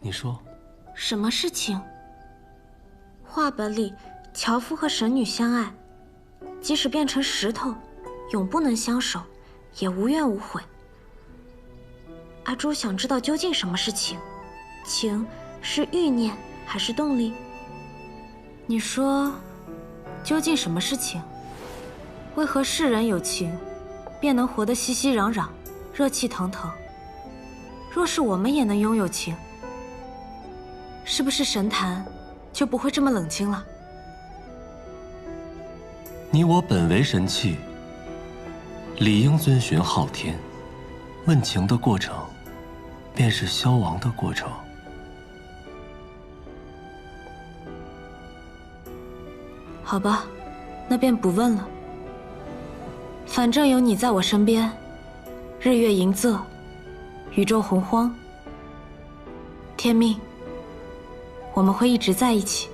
你说，什么事情？画本里樵夫和神女相爱，即使变成石头，永不能相守，也无怨无悔。阿朱想知道究竟什么是情，情是欲念还是动力？你说，究竟什么是情？为何世人有情，便能活得熙熙攘攘，热气腾腾？若是我们也能拥有情，是不是神坛就不会这么冷清了？你我本为神器，理应遵循昊天。问情的过程，便是消亡的过程。好吧，那便不问了。反正有你在我身边，日月盈仄，宇宙洪荒，天命，我们会一直在一起。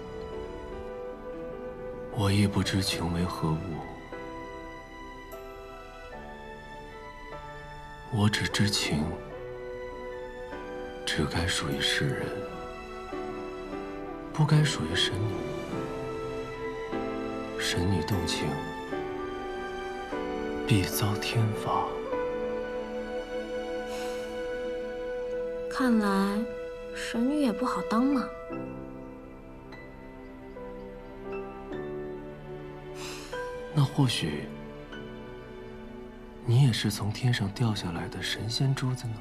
我亦不知情为何物，我只知情只该属于世人，不该属于神女。神女动情，必遭天罚。看来神女也不好当嘛。那或许你也是从天上掉下来的神仙珠子呢？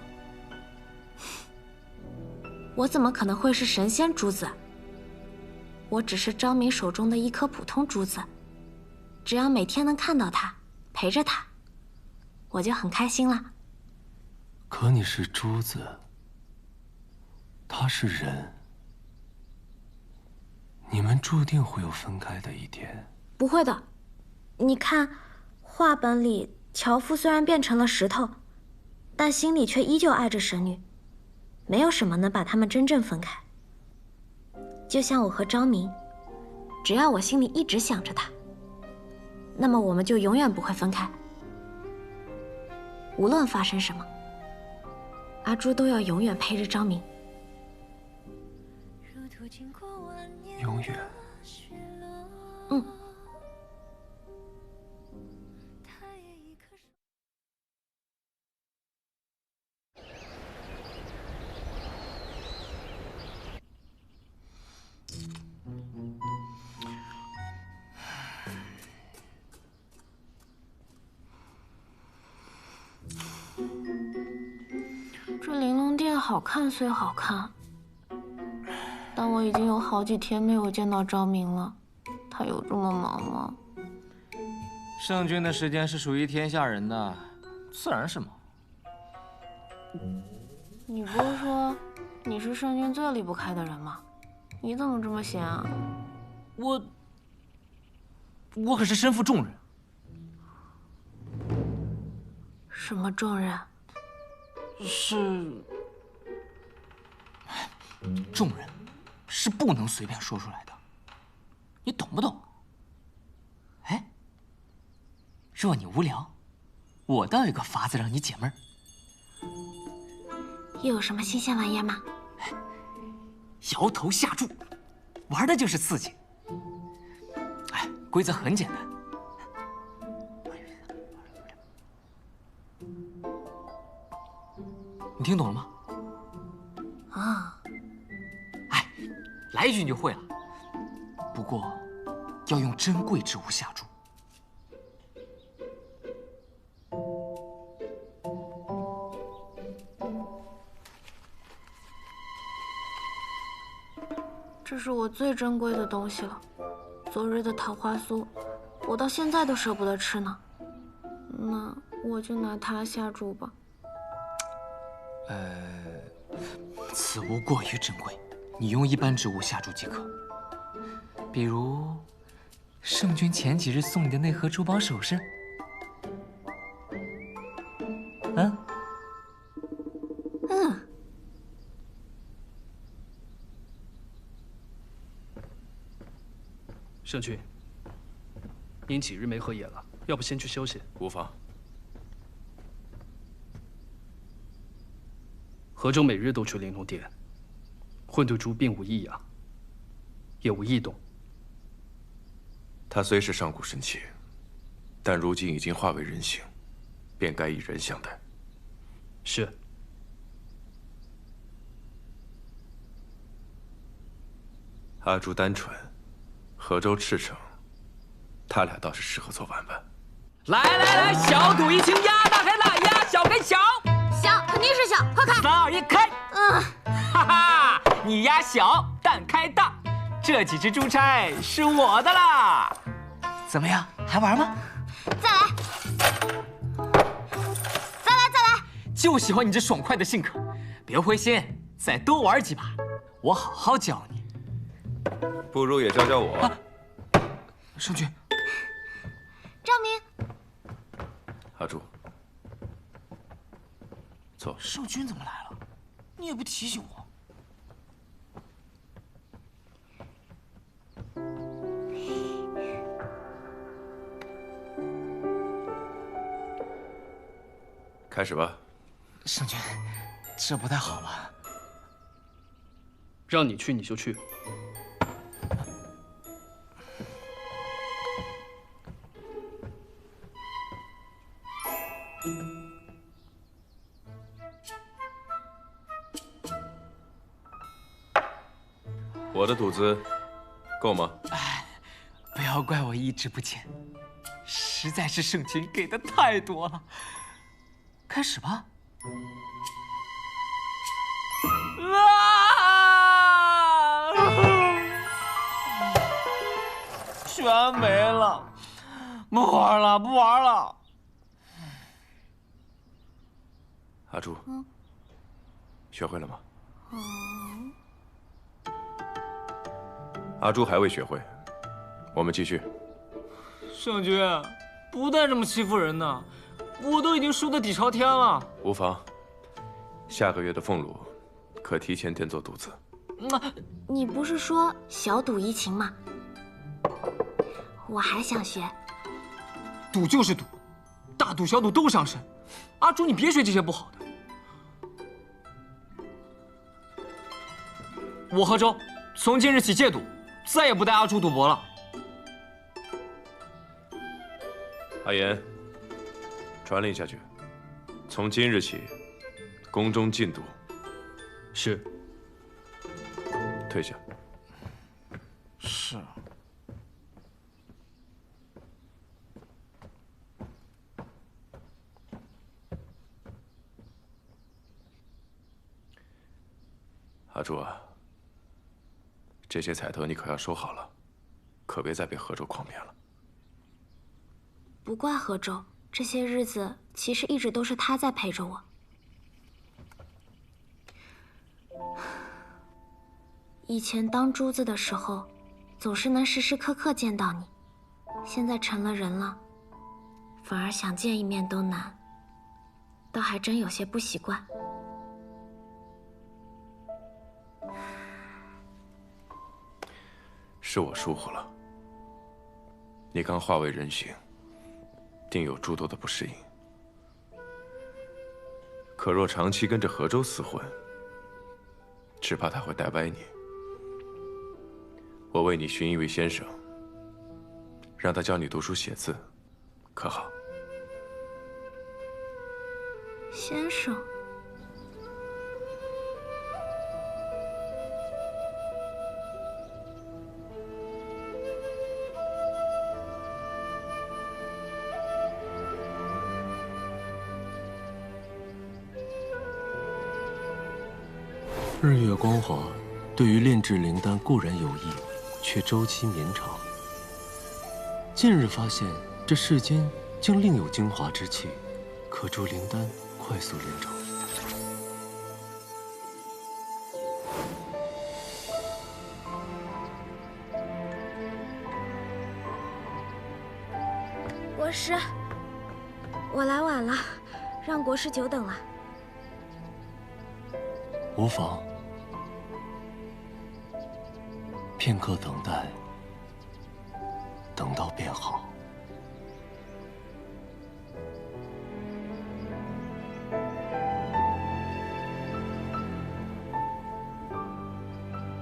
我怎么可能会是神仙珠子？我只是张明手中的一颗普通珠子，只要每天能看到它，陪着它，我就很开心了。可你是珠子，他是人，你们注定会有分开的一天。不会的，你看，画本里樵夫虽然变成了石头，但心里却依旧爱着神女，没有什么能把他们真正分开。就像我和张明，只要我心里一直想着他，那么我们就永远不会分开。无论发生什么，阿朱都要永远陪着张明。永远。嗯。这玲珑殿好看虽好看，但我已经有好几天没有见到张明了。他有这么忙吗？圣君的时间是属于天下人的，自然是忙。你不是说你是圣君最离不开的人吗？你怎么这么闲啊？我可是身负重任。什么重任？重任是不能随便说出来的，你懂不懂？哎，若你无聊，我倒有个法子让你解闷儿。又有什么新鲜玩意吗？摇头下注，玩的就是刺激。哎，规则很简单。你听懂了吗？啊，哎，来一句你就会了。不过，要用珍贵之物下注。这是我最珍贵的东西了，昨日的桃花酥，我到现在都舍不得吃呢。那我就拿它下注吧。此物过于珍贵，你用一般之物下注即可。比如，圣君前几日送你的那盒珠宝首饰。嗯。圣君，您几日没合眼了？要不先去休息？无妨。河州每日都去玲珑殿，混沌珠并无异样，也无异动。他虽是上古神器，但如今已经化为人形，便该以人相待。是。阿朱单纯，河州赤诚，他俩倒是适合做玩伴。来来来，小赌怡情，鸭大开大，鸭小开小，小肯定是小，快开！ 3、2、1，开！哈哈，你鸭小，蛋开大，这几只珠钗是我的啦！怎么样，还玩吗？再来，再来！就喜欢你这爽快的性格，别灰心，再多玩几把，我好好教你。不如也教教我。圣君，赵明，阿朱，坐。圣君怎么来了？你也不提醒我。开始吧。圣君，这不太好吧？让你去你就去。我的赌资够吗？不要怪我意志不坚，实在是圣君给的太多了。开始吧。啊！全没了，不玩了，不玩了。阿朱，学会了吗？阿朱还未学会，我们继续。圣君，不带这么欺负人的，我都已经输得底朝天了。无妨，下个月的俸禄可提前垫作赌资。你不是说小赌怡情吗？我还想学。赌就是赌，大赌小赌都伤身。阿朱，你别学这些不好的。我和周从今日起戒赌，再也不带阿朱赌博了。阿言，传令下去，从今日起，宫中禁赌。是。退下。是。阿朱啊，这些彩头你可要收好了，可别再被河州诓骗了。不怪河州，这些日子其实一直都是他在陪着我。以前当珠子的时候，总是能时时刻刻见到你，现在成了人了，反而想见一面都难，倒还真有些不习惯。是我疏忽了。你刚化为人形，定有诸多的不适应。可若长期跟着河州厮混，只怕他会带歪你。我为你寻一位先生，让他教你读书写字，可好？先生。日月光华对于炼制灵丹固然有益，却周期绵长。近日发现，这世间竟另有精华之气，可助灵丹快速炼成。国师，我来晚了，让国师久等了。无妨，片刻等待，等到便好。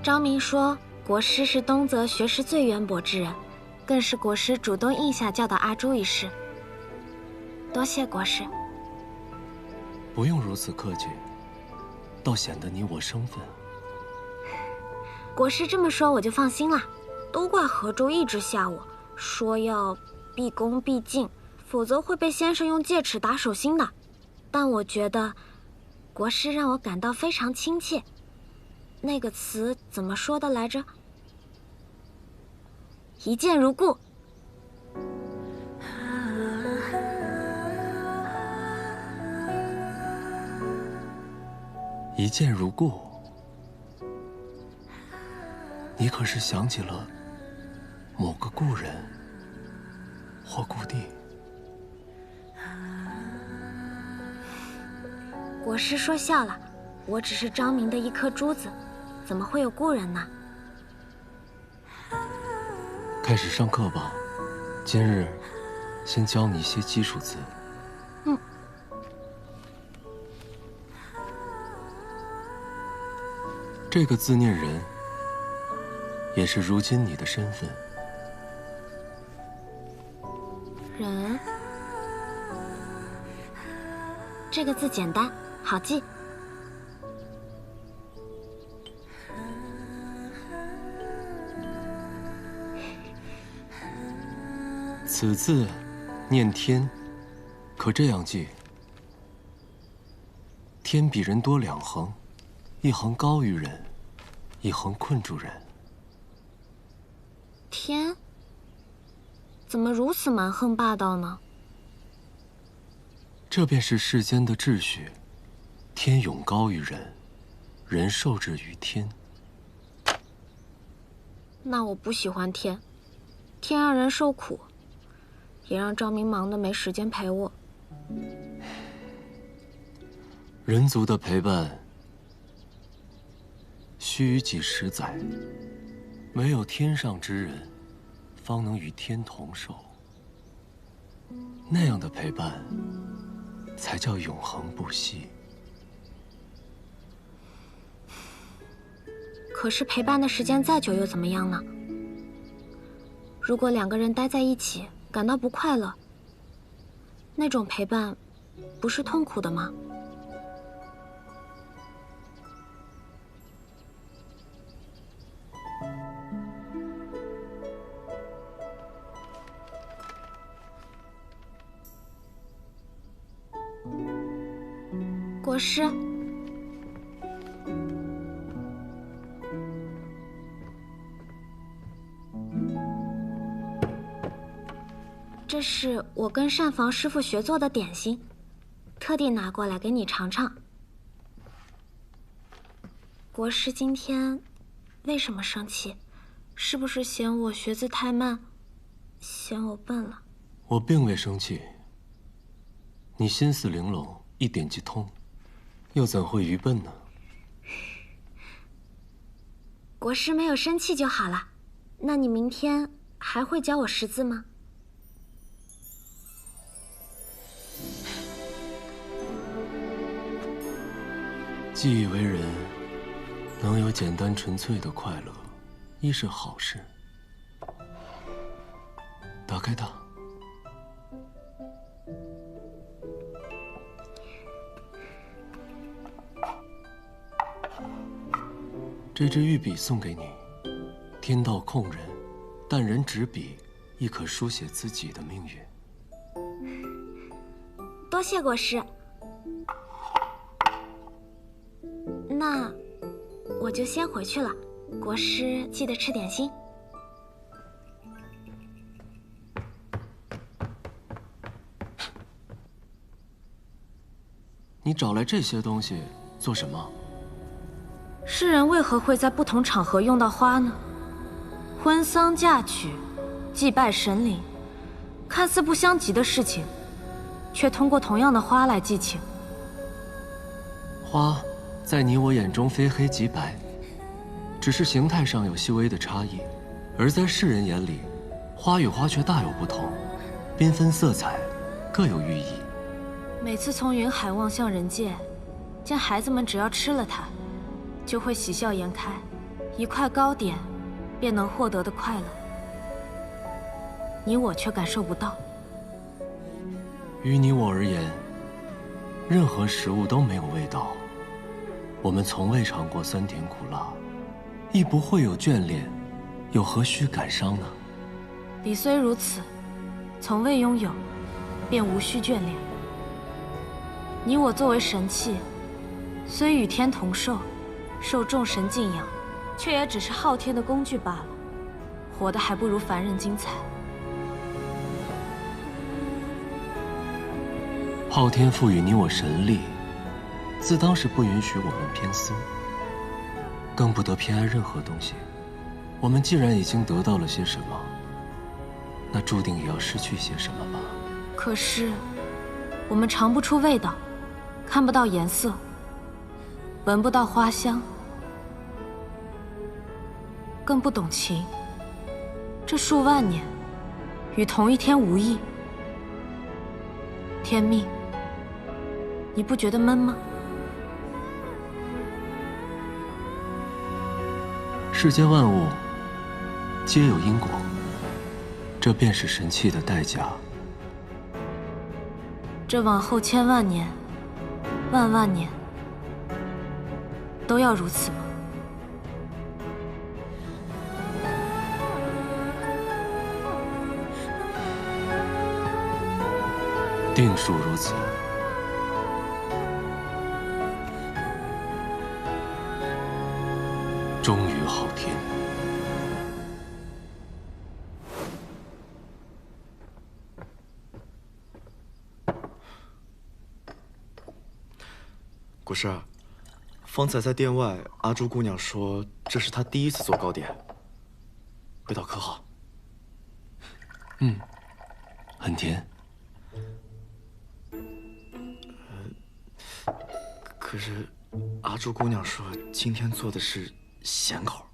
张明说，国师是东泽学识最渊博之人，更是国师主动应下教导阿朱一事。多谢国师。不用如此客气，倒显得你我生分。国师这么说，我就放心了。都怪何周一直吓我，说要毕恭毕敬，否则会被先生用戒尺打手心的。但我觉得，国师让我感到非常亲切。那个词怎么说的来着？一见如故。一见如故，你可是想起了某个故人或故地？国师说笑了，我只是张明的一颗珠子，怎么会有故人呢？开始上课吧，今日先教你一些基础字。这个字念人，也是如今你的身份。人，这个字简单，好记。此字念天，可这样记：天比人多2横，一横高于人，一横困住人。天，怎么如此蛮横霸道呢？这便是世间的秩序，天永高于人，人受制于天。那我不喜欢天，天让人受苦，也让赵明忙得没时间陪我。人族的陪伴，须臾几十载，唯有天上之人，方能与天同寿。那样的陪伴，才叫永恒不息。可是陪伴的时间再久又怎么样呢？如果2个人待在一起，感到不快乐，那种陪伴，不是痛苦的吗？国师，这是我跟膳房师傅学做的点心，特地拿过来给你尝尝。国师今天为什么生气？是不是嫌我学字太慢，嫌我笨了？我并未生气，你心思玲珑，一点即通，又怎会愚笨呢？国师没有生气就好了。那你明天还会教我识字吗？既以为人能有简单纯粹的快乐，亦是好事。打开它。这支玉笔送给你，天道控人，但人执笔，亦可书写自己的命运。多谢国师。那我就先回去了，国师记得吃点心。你找来这些东西做什么？世人为何会在不同场合用到花呢？婚丧嫁娶、祭拜神灵，看似不相及的事情，却通过同样的花来寄情。花在你我眼中非黑即白，只是形态上有细微的差异；而在世人眼里，花与花却大有不同，缤纷色彩，各有寓意。每次从云海望向人界，见孩子们只要吃了它，就会喜笑颜开，一块糕点便能获得的快乐，你我却感受不到。于你我而言，任何食物都没有味道。我们从未尝过酸甜苦辣，亦不会有眷恋，又何须感伤呢？彼虽如此，从未拥有，便无需眷恋。你我作为神器，虽与天同寿，受众神敬仰，却也只是昊天的工具罢了，活得还不如凡人精彩。昊天赋予你我神力，自当是不允许我们偏私，更不得偏爱任何东西。我们既然已经得到了些什么，那注定也要失去些什么吧。可是，我们尝不出味道，看不到颜色，闻不到花香，更不懂情。这数万年，与同一天无异。天命，你不觉得闷吗？世间万物皆有因果，这便是神器的代价。这往后千万年、万万年，都要如此吗？定属如此。忠于昊天。古师，方才在殿外，阿朱姑娘说这是她第一次做糕点，味道可好？很甜。可是阿朱姑娘说今天做的是咸口。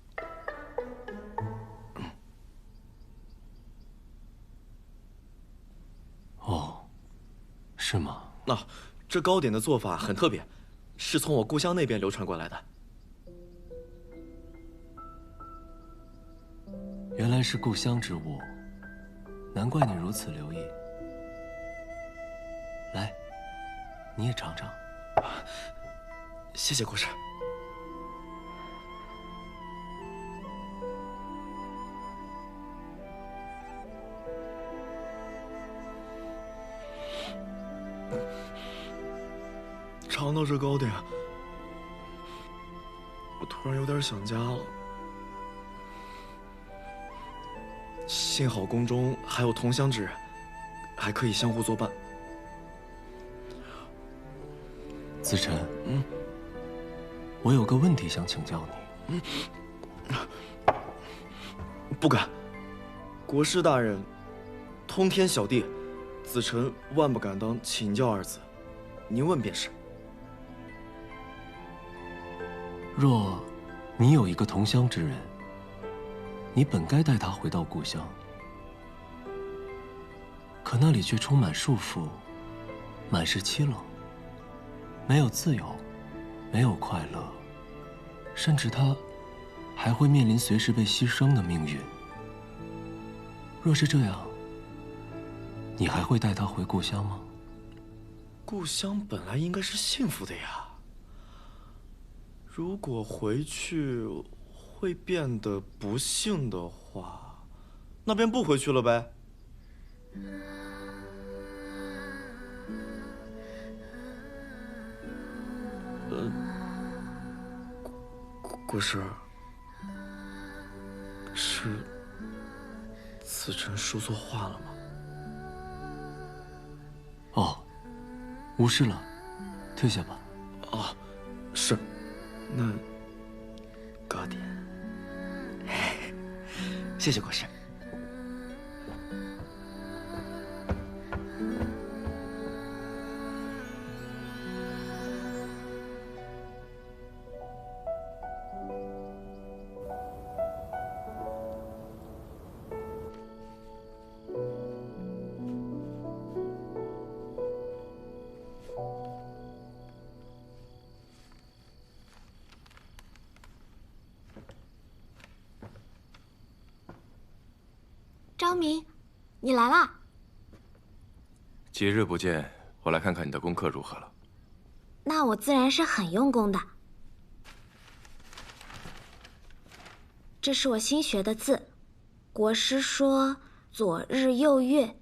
哦，是吗？那这糕点的做法很特别，是从我故乡那边流传过来的。原来是故乡之物，难怪你如此留意。来，你也尝尝。谢谢国师。尝到这糕点，我突然有点想家了。幸好宫中还有同乡之人，还可以相互作伴。子辰，我有个问题想请教你。不敢。国师大人，通天小弟，子辰万不敢当请教二字，您问便是。若你有一个同乡之人，你本该带他回到故乡，可那里却充满束缚，满是凄冷，没有自由，没有快乐，甚至他还会面临随时被牺牲的命运。若是这样，你还会带他回故乡吗？故乡本来应该是幸福的呀，如果回去会变得不幸的话，那便不回去了呗。国师，是子辰说错话了吗？哦，无事了，退下吧。啊，是，那糕点，谢谢国师。昭明，你来啦！几日不见，我来看看你的功课如何了。那我自然是很用功的。这是我新学的字，国师说左日右月，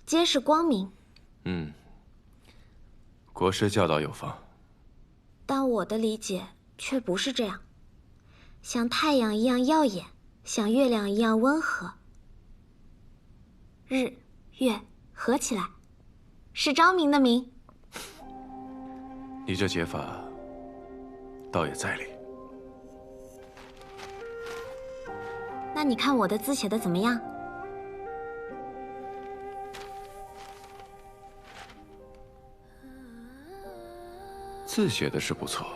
皆是光明。国师教导有方，但我的理解却不是这样，像太阳一样耀眼，像月亮一样温和。日、月合起来，是昭明的明。你这解法倒也在理。那你看我的字写的怎么样？字写的是不错，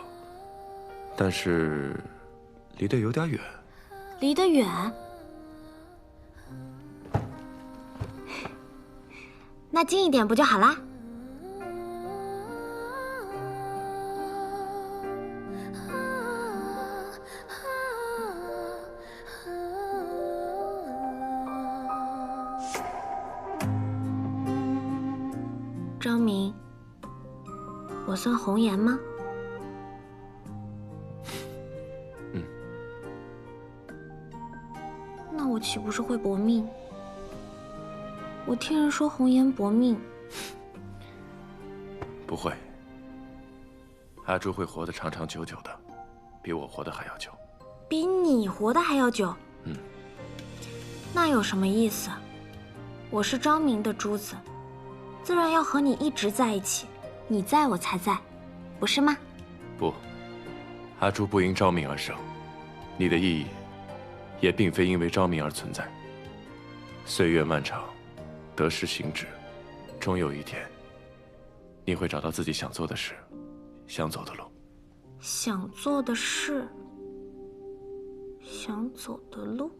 但是离得有点远。离得远？那近一点不就好啦？昭明，我算红颜吗？那我岂不是会薄命？我听人说红颜薄命。不会，阿朱会活得长长久久的，比我活得还要久。比你活得还要久？那有什么意思？我是昭明的珠子，自然要和你一直在一起，你在我才在，不是吗？不，阿朱不因昭明而生，你的意义也并非因为昭明而存在。岁月漫长，得失行止，终有一天，你会找到自己想做的事，想走的路。想做的事，想走的路。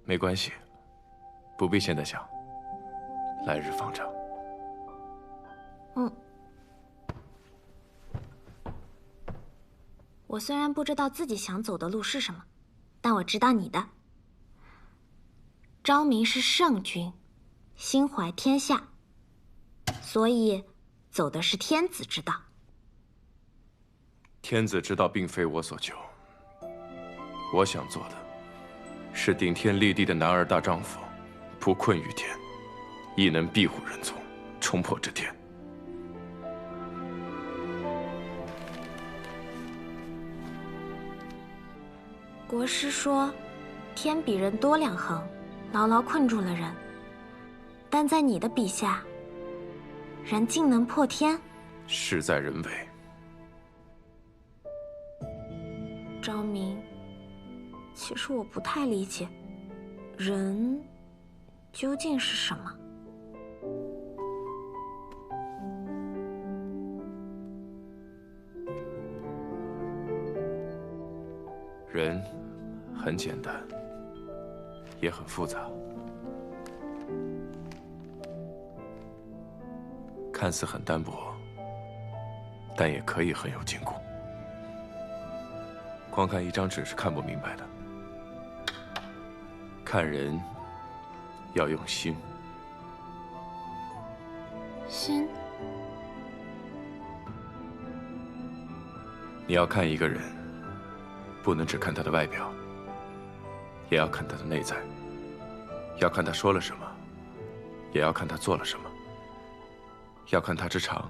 没关系，不必现在想，来日方长。我虽然不知道自己想走的路是什么，但我知道你的。昭明是圣君，心怀天下，所以走的是天子之道。天子之道并非我所求，我想做的是顶天立地的男儿大丈夫，不困于天，亦能庇护人从，冲破这天。国师说，天比人多2横，牢牢困住了人。但在你的笔下，人竟能破天。事在人为。昭明，其实我不太理解，人究竟是什么？人很简单，也很复杂。看似很单薄，但也可以很有坚固。光看一张纸是看不明白的。看人要用心。心？你要看一个人，不能只看他的外表，也要看他的内在。要看他说了什么，也要看他做了什么。要看他之长，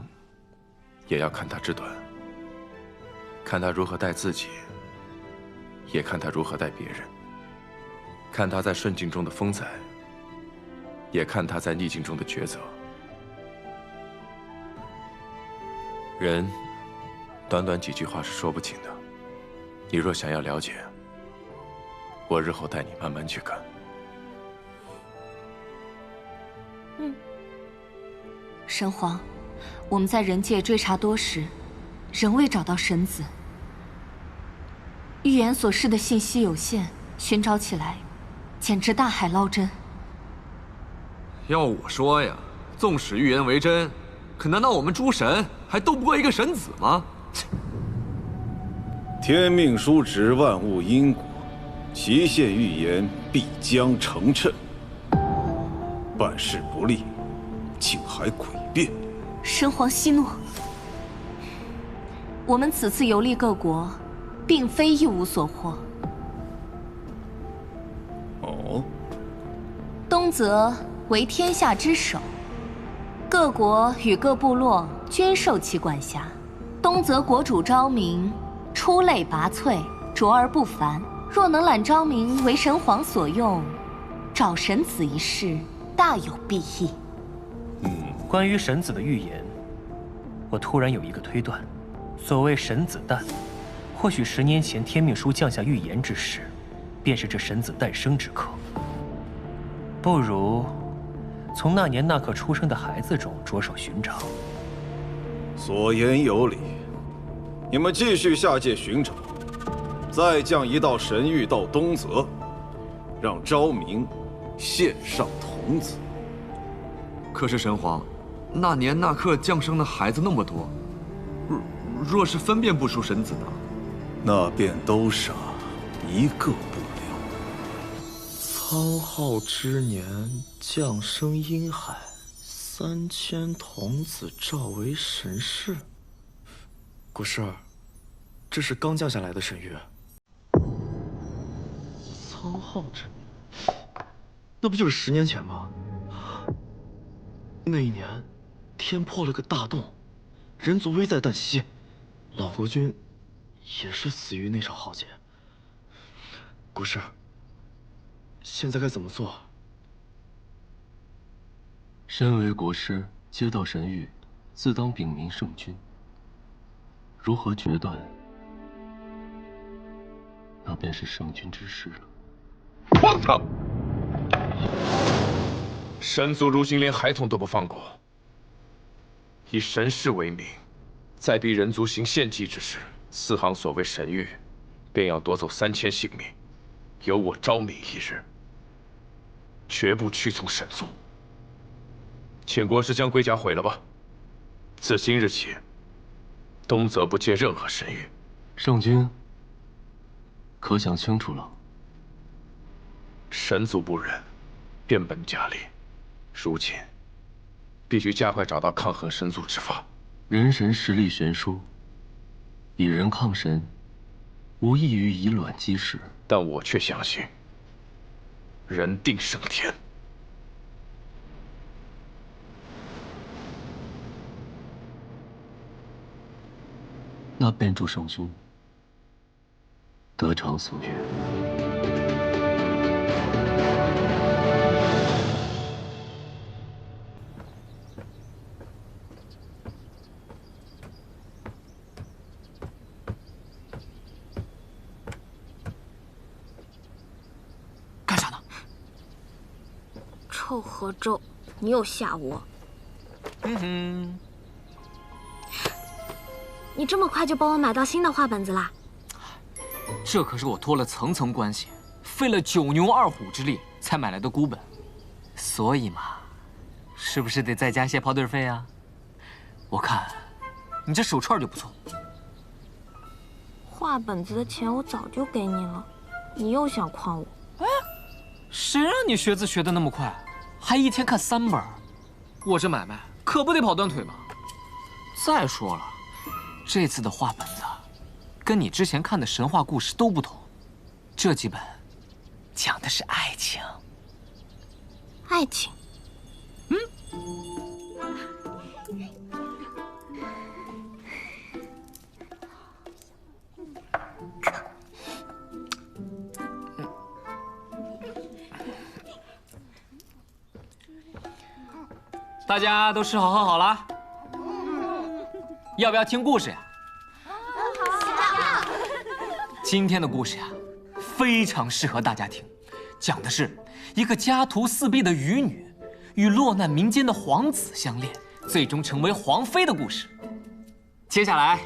也要看他之短。看他如何待自己，也看他如何待别人。看他在顺境中的风采，也看他在逆境中的抉择。人，短短几句话是说不清的。你若想要了解，我日后带你慢慢去看。神皇，我们在人界追查多时，仍未找到神子。预言所示的信息有限，寻找起来简直大海捞针。要我说呀，纵使预言为真，可难道我们诸神还斗不过一个神子吗？天命书指万物因果，期限预言必将成谶。办事不力，竟还诡辩。神皇息怒。我们此次游历各国，并非一无所获。哦，东泽为天下之首，各国与各部落均受其管辖。东泽国主昭明出类拔萃，卓而不凡。若能揽昭明为神皇所用，找神子一事大有裨益。关于神子的预言，我突然有一个推断：所谓神子诞，或许10年前天命书降下预言之时，便是这神子诞生之刻。不如从那年那刻出生的孩子中着手寻找。所言有理，你们继续下界寻找，再降一道神谕到东泽，让昭明献上童子。可是神皇，那年那刻降生的孩子那么多，若是分辨不出神子呢？那便都傻，一个不留。苍浩之年，降生阴海，3000童子召为神士。国师，这是刚降下来的神谕。苍浩之年，那不就是10年前吗？那一年，天破了个大洞，人族危在旦夕，老国君也是死于那场浩劫。国师，现在该怎么做？身为国师，接到神谕，自当禀明圣君。如何决断，那便是圣君之事了。荒唐！神族如今连孩童都不放过，以神事为名，再逼人族行献祭之事，4行所谓神谕，便要夺走3000性命，有我昭明一日，绝不屈从神族。请国师将龟甲毁了吧。自今日起，东泽不接任何神谕。圣君，可想清楚了？神族不忍，变本加厉。如今，必须加快找到抗衡神族之法。人神实力悬殊，以人抗神，无异于以卵击石。但我却相信，人定胜天。那便祝圣君得偿所愿。干啥呢？臭合咒，你又吓我！你这么快就帮我买到新的画本子啦？这可是我托了层层关系，费了9牛2虎之力才买来的孤本，所以嘛，是不是得再加些跑腿费啊？我看你这手串就不错。画本子的钱我早就给你了，你又想诓我？哎，谁让你学字学得那么快，还一天看3本？我这买卖可不得跑断腿吗？再说了，这次的画本子跟你之前看的神话故事都不同，这几本讲的是爱情。爱情？大家都吃好喝好了？要不要听故事呀？今天的故事呀，非常适合大家听，讲的是一个家徒4壁的渔女与落难民间的皇子相恋，最终成为皇妃的故事。接下来，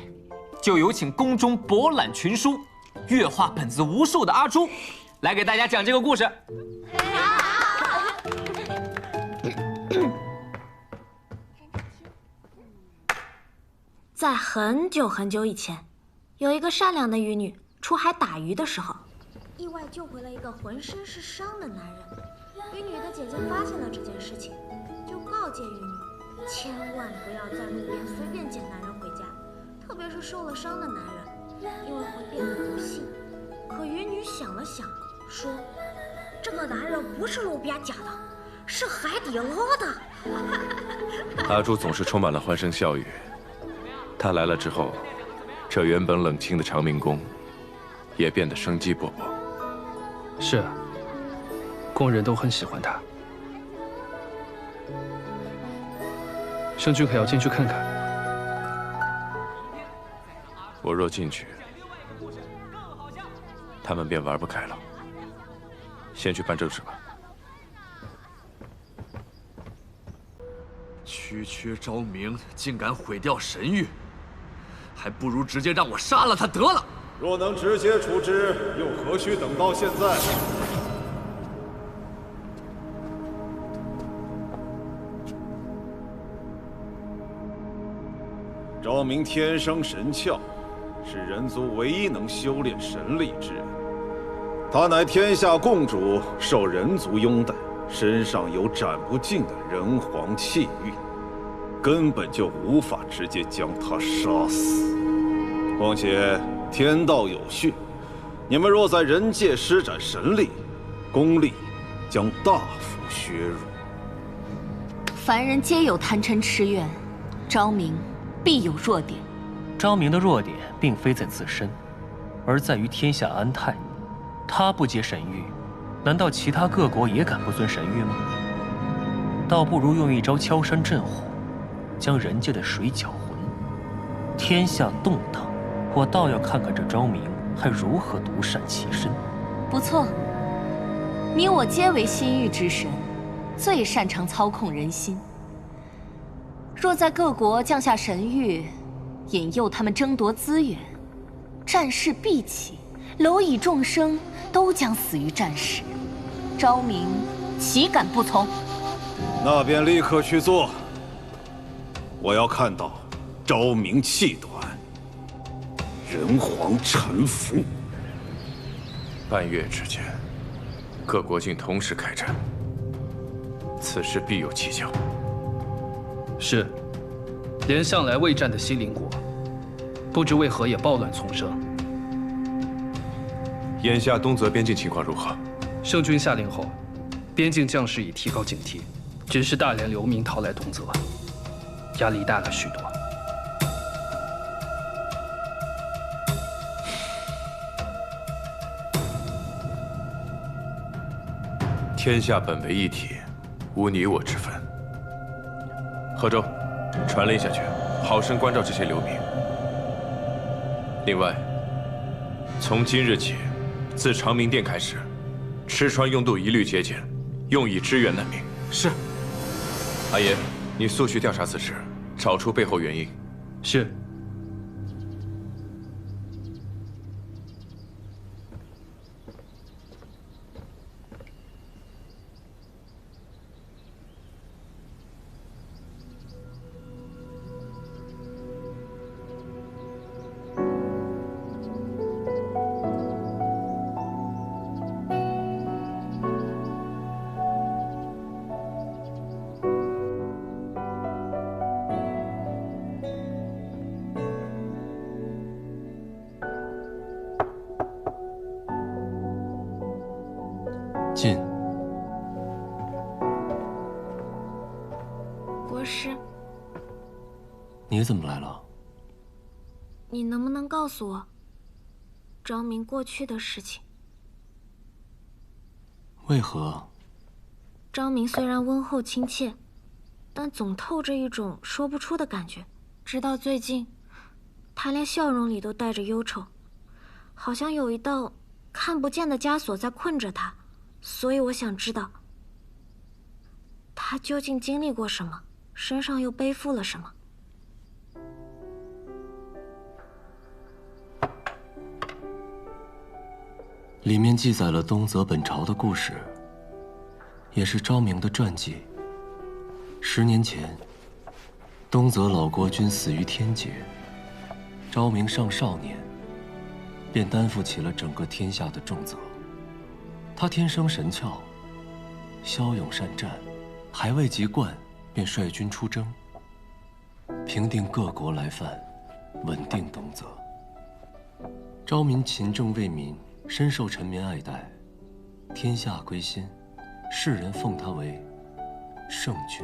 就有请宫中博览群书、阅画本子无数的阿朱，来给大家讲这个故事。在很久很久以前，有一个善良的渔女出海打鱼的时候，意外救回了一个浑身是伤的男人。玉女的姐姐发现了这件事情，就告诫玉女，千万不要在路边随便捡男人回家，特别是受了伤的男人，因为会变得不幸。可玉女想了想，说：“这个男人不是路边捡的，是海底捞的。”阿朱总是充满了欢声笑语。他来了之后，这原本冷清的长明宫也变得生机勃勃。是啊，宫人都很喜欢他。圣君可要进去看看。我若进去，他们便玩不开了。先去办正事吧。区区昭明竟敢毁掉神域，还不如直接让我杀了他得了。若能直接处置，又何须等到现在？昭明天生神窍，是人族唯一能修炼神力之人。他乃天下共主，受人族拥戴，身上有斩不尽的人皇气运，根本就无法直接将他杀死。况且天道有序，你们若在人界施展神力，功力将大幅削弱。凡人皆有贪嗔痴怨，昭明必有弱点。昭明的弱点并非在自身，而在于天下安泰。他不接神谕，难道其他各国也敢不遵神谕吗？倒不如用一招敲山震虎，将人界的水搅浑。天下动荡，我倒要看看这昭明还如何独善其身。不错，你我皆为心域之神，最擅长操控人心。若在各国降下神谕，引诱他们争夺资源，战事必起，蝼蚁众生都将死于战时。昭明岂敢不从？那便立刻去做。我要看到昭明气短，人皇臣服。半月之间，各国竟同时开战，此事必有蹊跷。是，连向来未战的西陵国，不知为何也暴乱丛生。眼下东泽边境情况如何？圣君下令后，边境将士已提高警惕，只是大量流民逃来东泽，压力大了许多。天下本为一体，无你我之分。贺州，传令下去，好生关照这些流民。另外，从今日起，自长明殿开始，吃穿用度一律节俭，用以支援难民。是。阿爷，你速去调查此事，找出背后原因。是。进。国师，你怎么来了？你能不能告诉我昭明过去的事情？为何？昭明虽然温厚亲切，但总透着一种说不出的感觉。直到最近，他连笑容里都带着忧愁，好像有一道看不见的枷锁在困着他。所以我想知道，他究竟经历过什么，身上又背负了什么。里面记载了东泽本朝的故事，也是昭明的传记。10年前，东泽老国君死于天劫，昭明尚少年，便担负起了整个天下的重责。他天生神窍，骁勇善战，还未及冠，便率军出征，平定各国来犯，稳定东泽。昭明勤政为民，深受臣民爱戴，天下归心，世人奉他为圣君。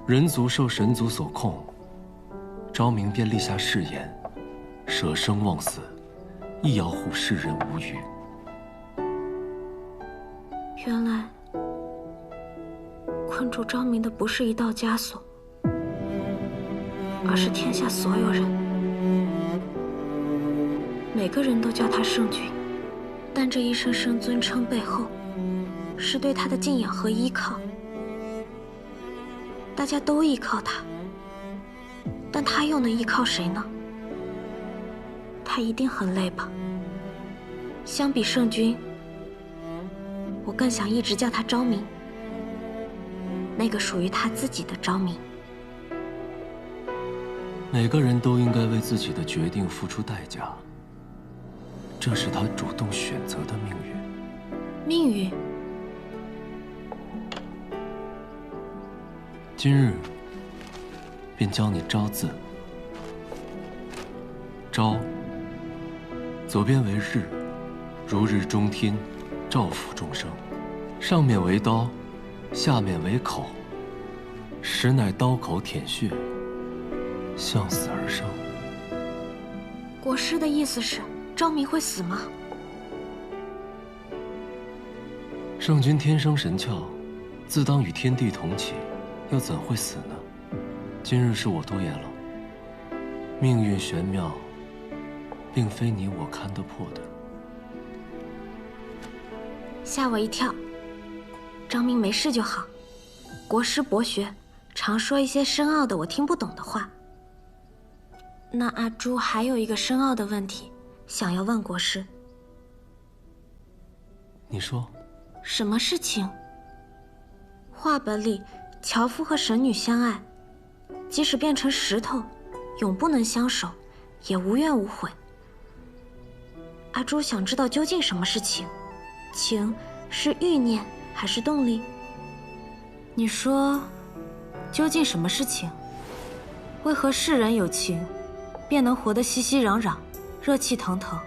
人族受神族所控，昭明便立下誓言，舍生忘死，亦要护世人无虞。原来困住昭明的不是一道枷锁，而是天下所有人。每个人都叫他圣君，但这一声声尊称背后，是对他的敬仰和依靠。大家都依靠他，但他又能依靠谁呢？他一定很累吧。相比圣君，我更想一直叫他昭明，那个属于他自己的昭明。每个人都应该为自己的决定付出代价，这是他主动选择的命运。命运？今日便教你昭字。昭，左边为日，如日中天，照拂众生；上面为刀，下面为口，实乃刀口舔血，向死而生。国师的意思是，昭明会死吗？圣君天生神窍，自当与天地同起，又怎会死呢？今日是我多言了。命运玄妙，并非你我看得破的。吓我一跳。昭明没事就好。国师博学，常说一些深奥的我听不懂的话。那阿朱还有一个深奥的问题，想要问国师。你说。什么是情？画本里，樵夫和神女相爱，即使变成石头，永不能相守，也无怨无悔。阿朱想知道究竟什么是情？情是欲念还是动力？你说，究竟什么是情？为何世人有情，便能活得熙熙攘攘，热气腾腾？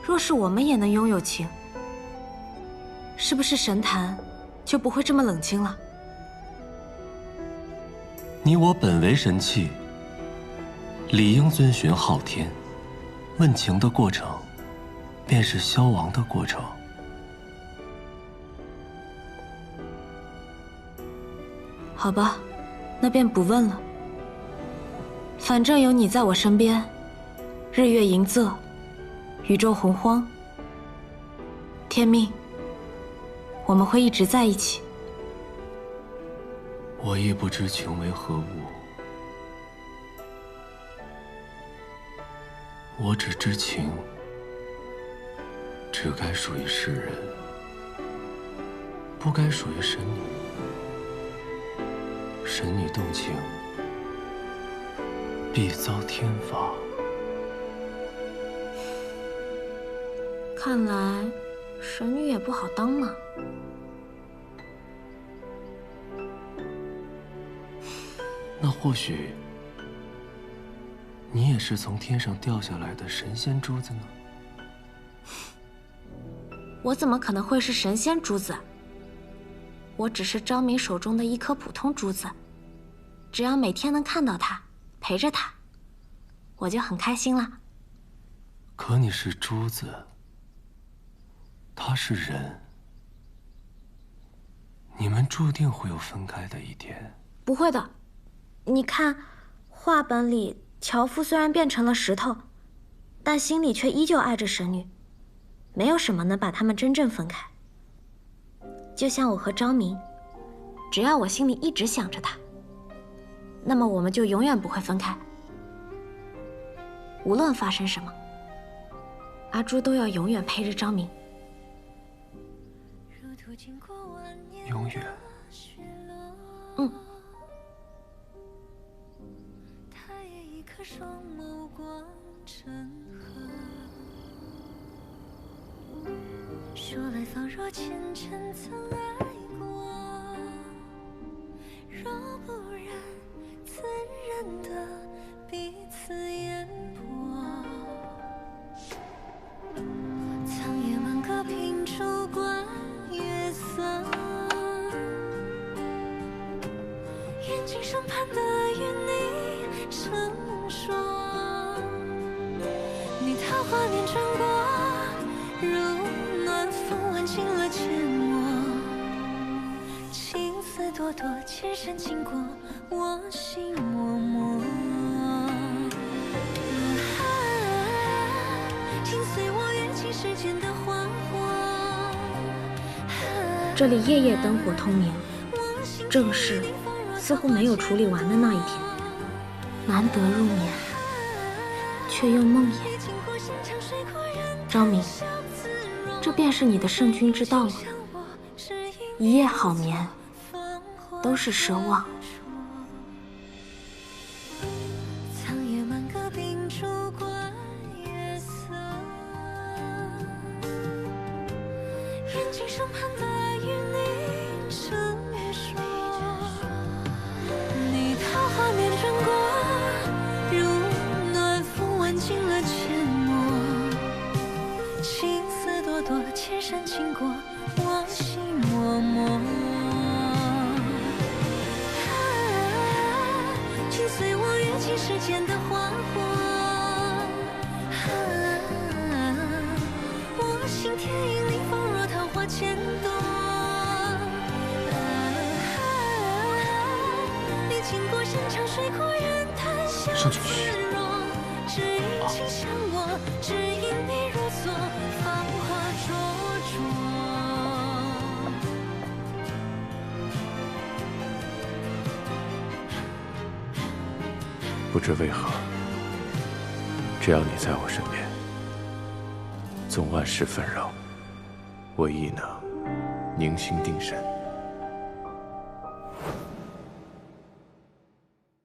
若是我们也能拥有情，是不是神坛就不会这么冷清了？你我本为神器，理应遵循昊天。问情的过程，便是消亡的过程。好吧，那便不问了。反正有你在我身边，日月盈仄，宇宙洪荒，天命，我们会一直在一起。我亦不知情为何物，我只知情只该属于世人，不该属于神女。神女动情，必遭天罚。看来神女也不好当嘛。那或许你也是从天上掉下来的神仙珠子呢？我怎么可能会是神仙珠子？我只是昭明手中的一颗普通珠子，只要每天能看到它，陪着它，我就很开心了。可你是珠子，他是人，你们注定会有分开的一天。不会的，你看，画本里樵夫虽然变成了石头，但心里却依旧爱着神女，没有什么能把他们真正分开。就像我和昭明，只要我心里一直想着他，那么我们就永远不会分开。无论发生什么，阿朱都要永远陪着昭明。永远。嗯。说来仿若前尘曾爱过，若不然，怎忍得彼此烟波？苍野满阁凭烛观月色，眼睛上盼的与你成说。你桃花面转过，如暖风挽进了阡陌，情丝朵朵，千山经过，我心默默。听随我跃进世间的花火。这里夜夜灯火通明，正是似乎没有处理完的那一天，难得入眠，却又梦魇。昭明，这便是你的圣君之道了。一夜好眠，都是奢望。苍野满阁秉烛观月色，眼睛上盼的与你成说。你桃花面转过，如暖风挽进了阡陌，情丝朵朵，千山经过，我心默默。听随我跃进世间的花火，我心田影里仿若桃花千朵。你经过山长水阔人谈相思若，只因情相握，只因你如昨，芳华灼灼。不知为何，只要你在我身边，纵万事纷扰，我亦能宁心定神。